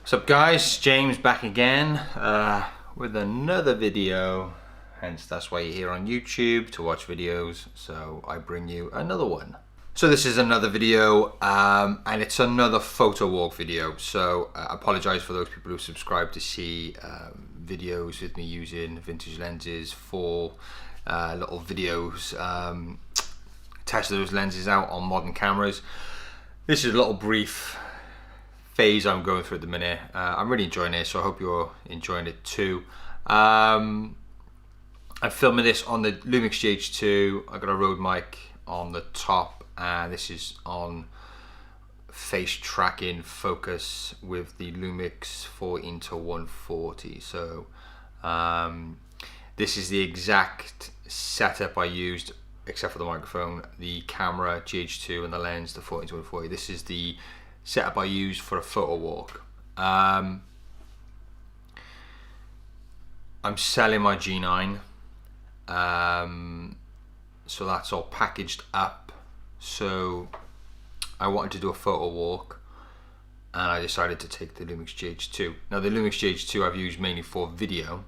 What's up guys, James back again with another video, hence that's why you're here on YouTube to watch videos, so I bring you another one. So this is another video and it's another photo walk video, so I apologize for those people who subscribe to see videos with me using vintage lenses for little videos, test those lenses out on modern cameras. This is a little brief phase I'm going through at the minute. I'm really enjoying it, so I hope you're enjoying it too. I'm filming this on the Lumix GH2. I've got a Rode mic on the top, and this is on face tracking focus with the Lumix 14-140. So this is the exact setup I used, except for the microphone, the camera GH2 and the lens, the 14-140. This is the setup I use for a photo walk. I'm selling my G9, so that's all packaged up. So I wanted to do a photo walk, and I decided to take the Lumix GH2. Now the Lumix GH2 I've used mainly for video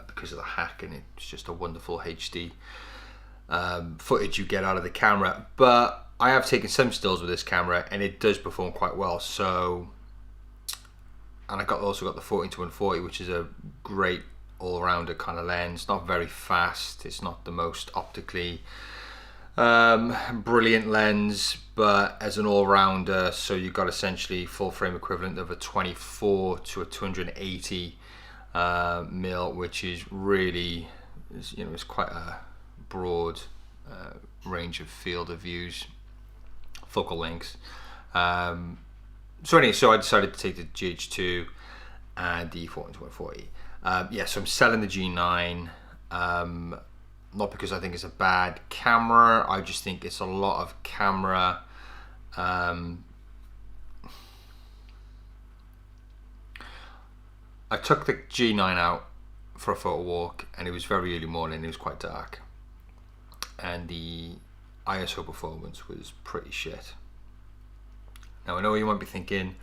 because of the hack, and it's just a wonderful HD footage you get out of the camera. But I have taken some stills with this camera and it does perform quite well. So, and I also got the 14-140, which is a great all-rounder kind of lens. Not very fast, it's not the most optically brilliant lens, but as an all-rounder, so you've got essentially full frame equivalent of a 24 to a 280 mil, which is really, you know, it's quite a broad range of field of views, focal lengths. So anyway, so I decided to take the GH2 and the 14-140. Yeah, so I'm selling the G9, not because I think it's a bad camera, I just think it's a lot of camera I took the G9 out for a photo walk and it was very early morning, it was quite dark, and the ISO performance was pretty shit. Now I know you might be thinking,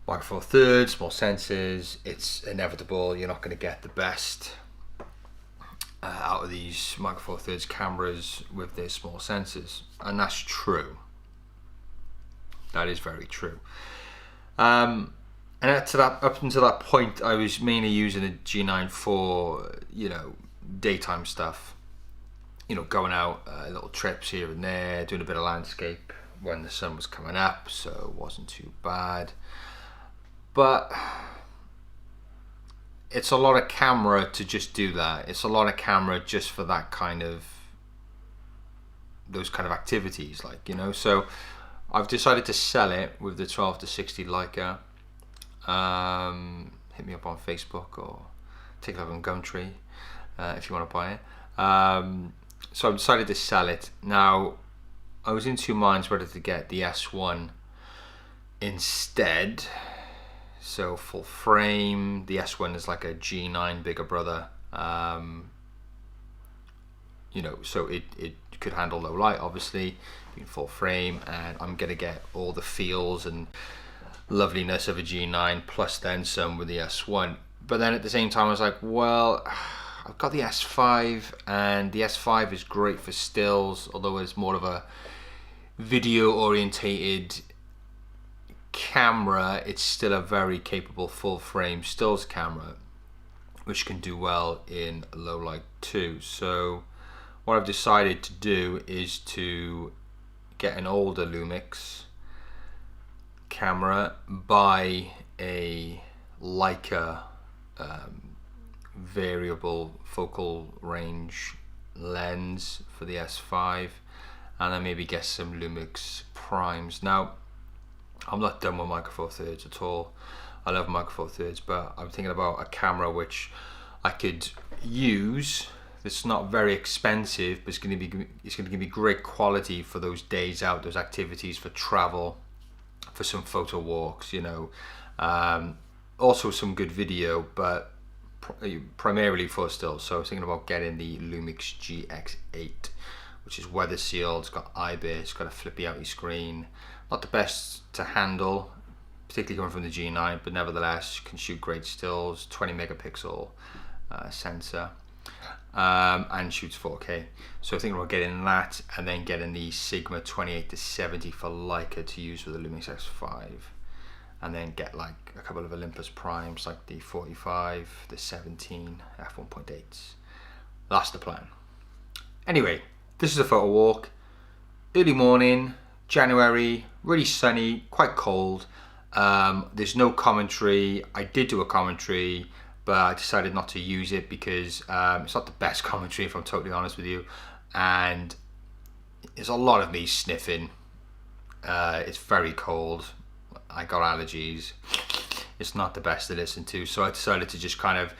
Micro Four Thirds, small sensors, it's inevitable, you're not going to get the best out of these Micro Four Thirds cameras with their small sensors, and that's true. That is very true. And up until that point, I was mainly using the G9 for, you know, daytime stuff. You know, going out little trips here and there, doing a bit of landscape when the sun was coming up, so it wasn't too bad. But it's a lot of camera to just do that. It's a lot of camera just for that kind of, those kind of activities, like, you know. So I've decided to sell it with the 12-60 Leica. Hit me up on Facebook or take a look on Gumtree if you want to buy it. So I've decided to sell it. Now, I was in two minds whether to get the S1 instead. So full frame, the S1 is like a G9 bigger brother. You know, so it could handle low light, obviously, being full frame, and I'm gonna get all the feels and loveliness of a G9 plus then some with the S1. But then at the same time I was like, well, I've got the S5, and the S5 is great for stills, although it's more of a video orientated camera. It's still a very capable full frame stills camera, which can do well in low light too. So what I've decided to do is to get an older Lumix camera, buy a Leica variable focal range lens for the S5, and then maybe get some Lumix primes. Now, I'm not done with Micro Four Thirds at all. I love Micro Four Thirds, but I'm thinking about a camera which I could use. It's not very expensive, but it's going to give me great quality for those days out, those activities, for travel, for some photo walks, you know. Also some good video, but primarily for stills. So I was thinking about getting the Lumix GX8, which is weather sealed, it's got IBIS, it's got a flippy outy screen. Not the best to handle, particularly coming from the G9, but nevertheless can shoot great stills. 20 megapixel sensor, and shoots 4K. So I think we'll get in that, and then getting the Sigma 28-70 for Leica to use with the Lumix X5, and then get like a couple of Olympus primes like the 45, the 17 f1.8s. That's the plan. Anyway, this is a photo walk. Early morning, January, really sunny, quite cold. There's no commentary. I did do a commentary, but I decided not to use it because it's not the best commentary, if I'm totally honest with you. And there's a lot of me sniffing. It's very cold. I got allergies. It's not the best to listen to. So I decided to just kind of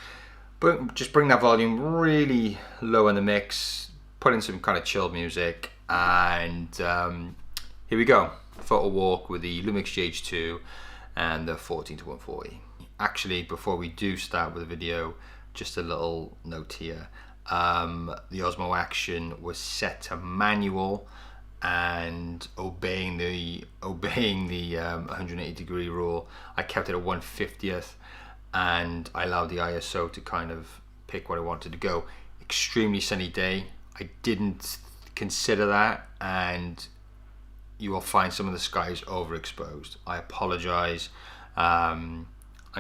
bring that volume really low in the mix, put in some kind of chilled music, and here we go. Photo walk with the Lumix GH2 and the 14-140. Actually, before we do start with the video, just a little note here. The Osmo Action was set to manual, and obeying the 180-degree rule, I kept it at 1/50th, and I allowed the ISO to kind of pick what I wanted to go. Extremely sunny day. I didn't consider that, and you will find some of the skies overexposed. I apologize. I'm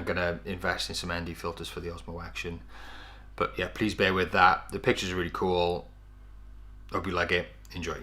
gonna invest in some ND filters for the Osmo Action, but yeah, please bear with that. The pictures are really cool. Hope you like it. Enjoy.